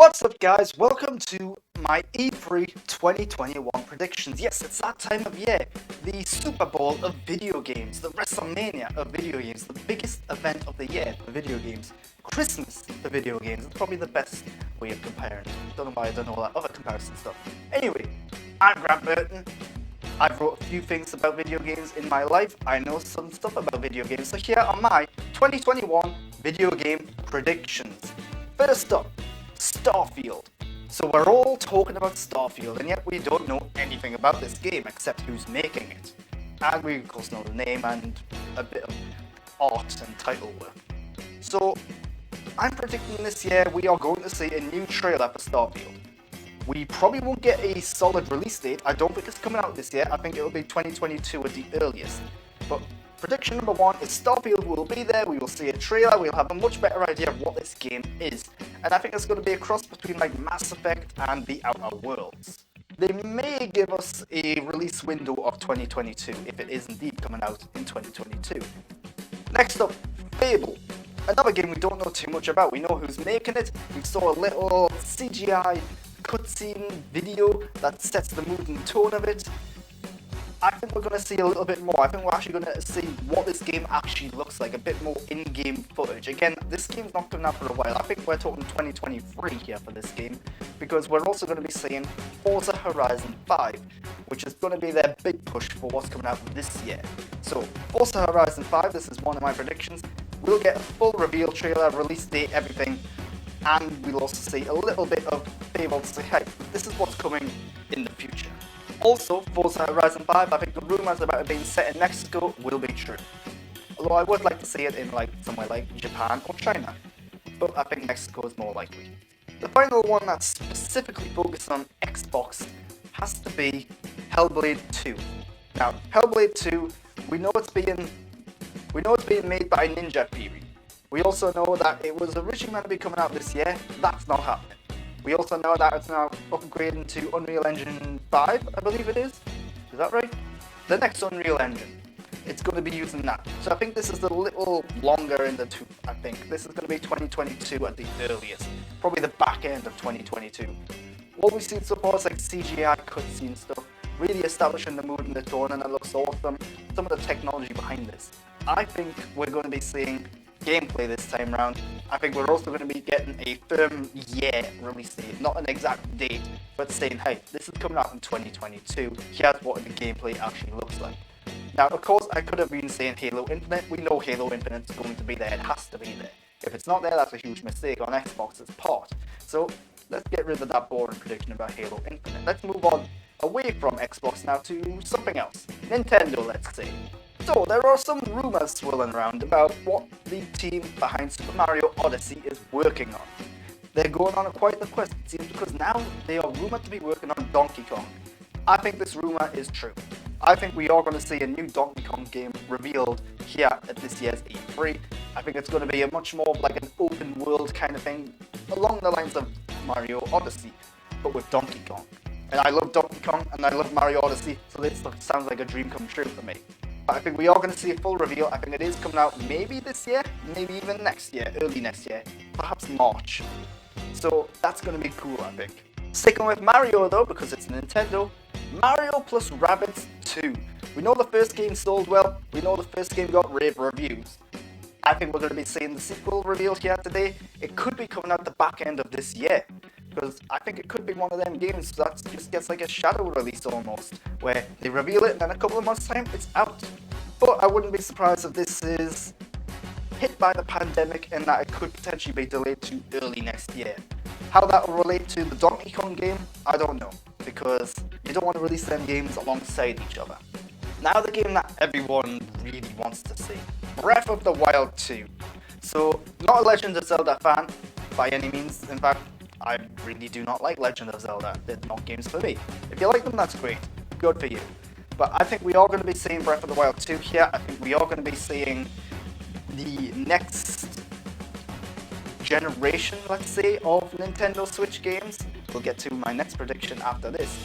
What's up, guys? Welcome to my E3 2021 predictions. Yes, it's that time of year, the Super Bowl of video games, the WrestleMania of video games, the biggest event of the year for video games, Christmas for video games. It's probably the best way of comparing it. Don't know why I don't know all that other comparison stuff. Anyway, I'm Grant Burton. I've wrote a few things about video games in my life. I know some stuff about video games. So here are my 2021 video game predictions. First up, Starfield. So we're all talking about Starfield, and yet we don't know anything about this game except who's making it. And we of course know the name and a bit of art and title work. So I'm predicting this year we are going to see a new trailer for Starfield. We probably won't get a solid release date. I don't think it's coming out this year. I think it'll be 2022 at the earliest. But prediction number one is Starfield will be there. We will see a trailer. We'll have a much better idea of what this game is. And I think it's going to be a cross between like Mass Effect and The Outer Worlds. They may give us a release window of 2022 if it is indeed coming out in 2022. Next up, Fable. Another game we don't know too much about. We know who's making it. We saw a little CGI cutscene video that sets the mood and tone of it. I think we're going to see a little bit more. I think we're actually going to see what this game actually looks like, a bit more in-game footage. Again, this game's not coming out for a while. I think we're talking 2023 here for this game, because we're also going to be seeing Forza Horizon 5, which is going to be their big push for what's coming out this year. So, Forza Horizon 5, this is one of my predictions. We'll get a full reveal trailer, release date, everything, and we'll also see a little bit of Fable to say, hey, this is what's coming in the future. Also, Forza Horizon 5, I think the rumours about it being set in Mexico will be true. Although I would like to see it in like somewhere like Japan or China, but I think Mexico is more likely. The final one that's specifically focused on Xbox has to be Hellblade 2. Now, Hellblade 2, we know it's being made by Ninja Theory. We also know that it was originally meant to be coming out this year. That's not happening. We also know that it's now upgrading to Unreal Engine 5, I believe it is. Is that right? The next Unreal Engine. It's going to be using that. So I think this is a little longer in the tooth, I think. This is going to be 2022 at the earliest. Probably the back end of 2022. What we've seen so far is like CGI cutscene stuff, really establishing the mood and the tone, and it looks awesome. Some of the technology behind this. I think we're going to be seeing gameplay this time around. I think we're also going to be getting a firm year release date, not an exact date, but saying, hey, this is coming out in 2022, here's what the gameplay actually looks like. Now, of course, I could have been saying Halo Infinite. We know Halo Infinite is going to be there, it has to be there. If it's not there, that's a huge mistake on Xbox's part. So, let's get rid of that boring prediction about Halo Infinite. Let's move on away from Xbox now to something else. Nintendo, let's say. So, there are some rumours swirling around about what the team behind Super Mario Odyssey is working on. They're going on quite the quest, it seems, because now they are rumoured to be working on Donkey Kong. I think this rumour is true. I think we are going to see a new Donkey Kong game revealed here at this year's E3. I think it's going to be a much more like an open world kind of thing, along the lines of Mario Odyssey, but with Donkey Kong. And I love Donkey Kong, and I love Mario Odyssey, so this sounds like a dream come true for me. But I think we are going to see a full reveal. I think it is coming out maybe this year, maybe even next year, early next year, perhaps March. So that's going to be cool, I think. Sticking with Mario though, because it's Nintendo, Mario plus Rabbids 2. We know the first game sold well, we know the first game got rave reviews. I think we're going to be seeing the sequel revealed here today. It could be coming out the back end of this year, because I think it could be one of them games that just gets like a shadow release almost, where they reveal it and then a couple of months time it's out. But I wouldn't be surprised if this is hit by the pandemic and that it could potentially be delayed to early next year. How that will relate to the Donkey Kong game, I don't know, because you don't want to release them games alongside each other. Now the game that everyone really wants to see, Breath of the Wild 2. So, not a Legend of Zelda fan by any means. In fact, I really do not like Legend of Zelda. They're not games for me. If you like them, that's great. Good for you. But I think we are going to be seeing Breath of the Wild 2 here. I think we are going to be seeing the next generation, let's say, of Nintendo Switch games. We'll get to my next prediction after this.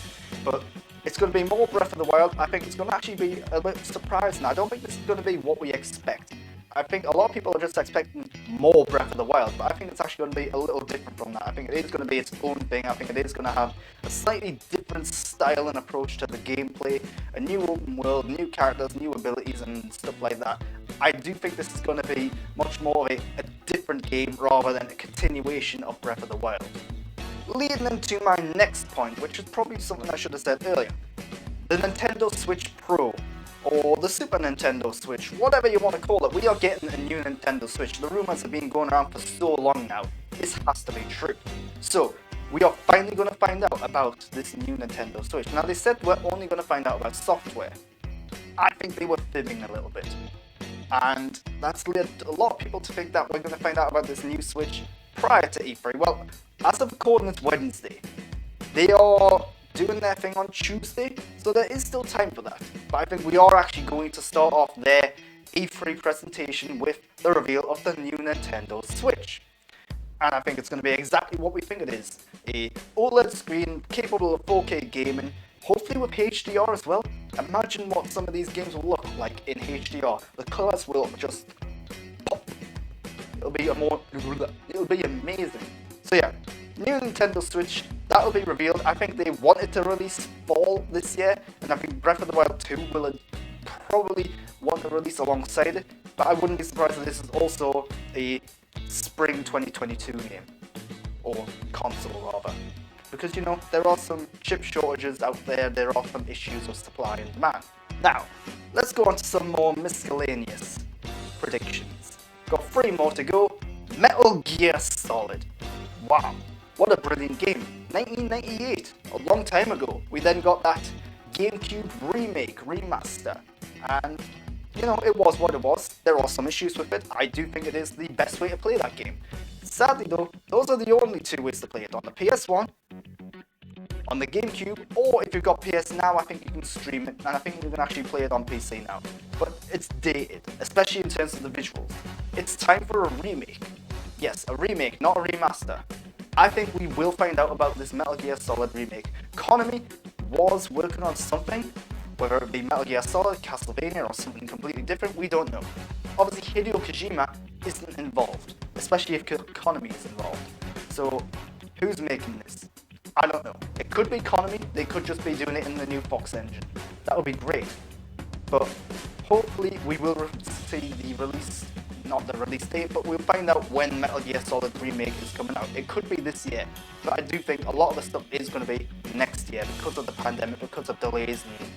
But it's going to be more Breath of the Wild. I think it's going to actually be a bit surprising. I don't think this is going to be what we expect. I think a lot of people are just expecting more Breath of the Wild, but I think it's actually going to be a little different from that. I think it is going to be its own thing. I think it is going to have a slightly different style and approach to the gameplay, a new open world, new characters, new abilities and stuff like that. I do think this is going to be much more of a different game rather than a continuation of Breath of the Wild. Leading into my next point, which is probably something I should have said earlier. The Nintendo Switch Pro, or the Super Nintendo Switch, whatever you want to call it, we are getting a new Nintendo Switch. The rumors have been going around for so long now. This has to be true. So, we are finally going to find out about this new Nintendo Switch. Now, they said we're only going to find out about software. I think they were fibbing a little bit. And that's led a lot of people to think that we're going to find out about this new Switch prior to E3. Well, as of recording it's Wednesday, they are doing their thing on Tuesday, so there is still time for that. But I think we are actually going to start off their E3 presentation with the reveal of the new Nintendo Switch. And I think it's going to be exactly what we think it is. A OLED screen capable of 4K gaming, hopefully with HDR as well. Imagine what some of these games will look like in HDR. The colours will just pop. It'll be amazing. So yeah, new Nintendo Switch, that will be revealed. I think they wanted to release fall this year, and I think Breath of the Wild 2 will probably want to release alongside it, but I wouldn't be surprised if this is also a spring 2022 game, or console rather. Because, you know, there are some chip shortages out there, there are some issues with supply and demand. Now, let's go on to some more miscellaneous predictions. Got 3 more to go. Metal Gear Solid. Wow, what a brilliant game. 1998, a long time ago. We then got that GameCube remake, remaster, and you know, it was what it was. There are some issues with it. I do think it is the best way to play that game. Sadly though, those are the only 2 ways to play it, on the PS1, on the GameCube, or if you've got PS Now, I think you can stream it, and I think you can actually play it on PC now. But it's dated, especially in terms of the visuals. It's time for a remake. Yes, a remake, not a remaster. I think we will find out about this Metal Gear Solid remake. Konami was working on something, whether it be Metal Gear Solid, Castlevania, or something completely different, we don't know. Obviously, Hideo Kojima isn't involved, especially if Konami is involved. So, who's making this? I don't know. It could be Konami, they could just be doing it in the new Fox engine. That would be great. But hopefully we will see the release, not the release date, but we'll find out when Metal Gear Solid Remake is coming out. It could be this year, but I do think a lot of the stuff is going to be next year because of the pandemic, because of delays and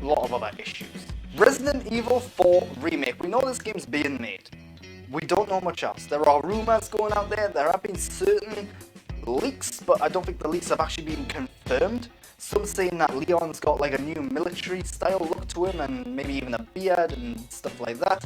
a lot of other issues. Resident Evil 4 Remake. We know this game's being made. We don't know much else. There are rumors going out there. There have been certain leaks, but I don't think the leaks have actually been confirmed. Some saying that Leon's got like a new military style look to him and maybe even a beard and stuff like that.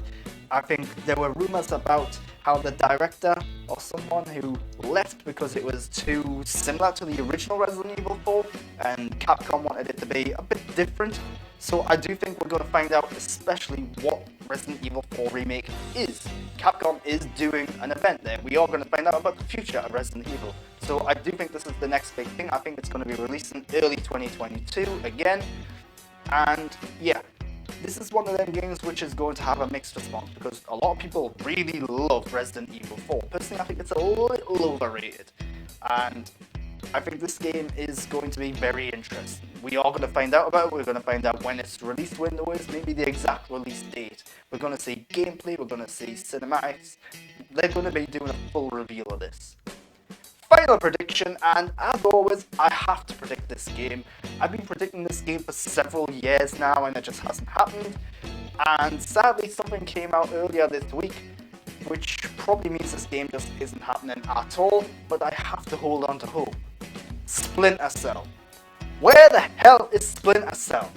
I think there were rumors about how the director or someone who left because it was too similar to the original Resident Evil 4 and Capcom wanted it to be a bit different. So I do think we're going to find out especially what Resident Evil 4 Remake is. Capcom is doing an event there. We are going to find out about the future of Resident Evil. So I do think this is the next big thing. I think it's going to be released in early 2022 again. And yeah, this is one of them games which is going to have a mixed response because a lot of people really love Resident Evil 4. Personally, I think it's a little overrated. And I think this game is going to be very interesting. We are going to find out about it. We're going to find out when its release window is, maybe the exact release date. We're going to see gameplay, we're going to see cinematics. They're going to be doing a full reveal of this. Final prediction, and as always, I have to predict this game. I've been predicting this game for several years now and it just hasn't happened. And sadly, something came out earlier this week which probably means this game just isn't happening at all, but I have to hold on to hope. Splinter Cell. Where the hell is Splinter Cell?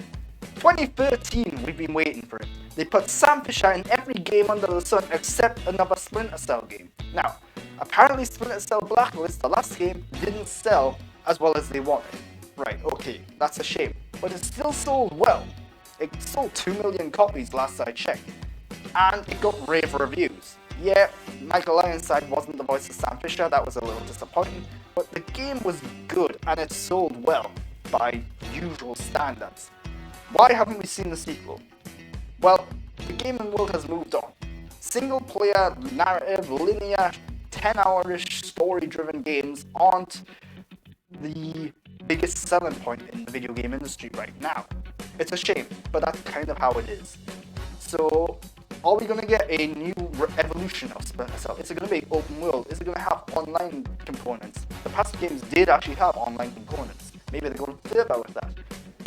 2013, we've been waiting for it. They put Sam Fisher in every game under the sun except another Splinter Cell game. Now, apparently Splinter Cell Blacklist, the last game, didn't sell as well as they wanted. Right, okay, that's a shame. But it still sold well. It sold 2 million copies last I checked. And it got rave reviews. Yeah, Michael Ironside wasn't the voice of Sam Fisher, that was a little disappointing, but the game was good and it sold well by usual standards. Why haven't we seen the sequel? Well, the gaming world has moved on. single player, narrative, linear, 10-hour-ish story-driven games aren't the biggest selling point in the video game industry right now. It's a shame, but that's kind of how it is. So, are we gonna get a new evolution of Splinter Cell? Is it gonna be open world? Is it gonna have online components? The past games did actually have online components. Maybe they're gonna play about with that.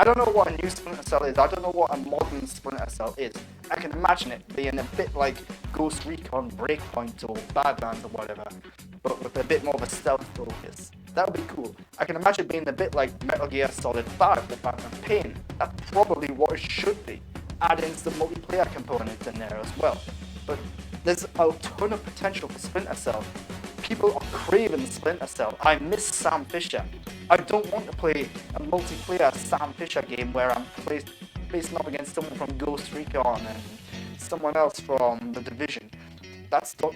I don't know what a new Splinter Cell is. I don't know what a modern Splinter Cell is. I can imagine it being a bit like Ghost Recon Breakpoint or Badlands or whatever, but with a bit more of a stealth focus. That would be cool. I can imagine it being a bit like Metal Gear Solid 5 with Phantom Pain. That's probably what it should be. Add in some multiplayer components in there as well. But there's a ton of potential for Splinter Cell. People are craving Splinter Cell. I miss Sam Fisher. I don't want to play a multiplayer Sam Fisher game where I'm facing up against someone from Ghost Recon and someone else from The Division. That's the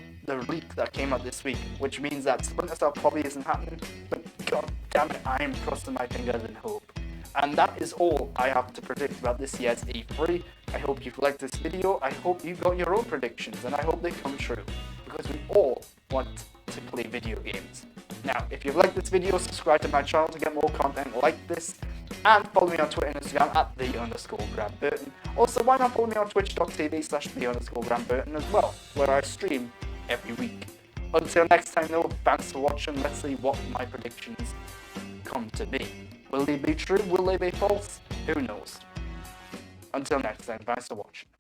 leak that came out this week, which means that Splinter Cell probably isn't happening, but god damn it, I am crossing my fingers in hope. And that is all I have to predict about this year's E3. I hope you've liked this video, I hope you got your own predictions, and I hope they come true, because we all want to play video games. Now, if you've liked this video, subscribe to my channel to get more content like this, and follow me on Twitter and Instagram at @the_GrantBurton. Also, why not follow me on twitch.tv/the_GrantBurton as well, where I stream every week. Until next time though, thanks for watching. Let's see what my predictions come to be. Will they be true? Will they be false? Who knows? Until next time, thanks for watching.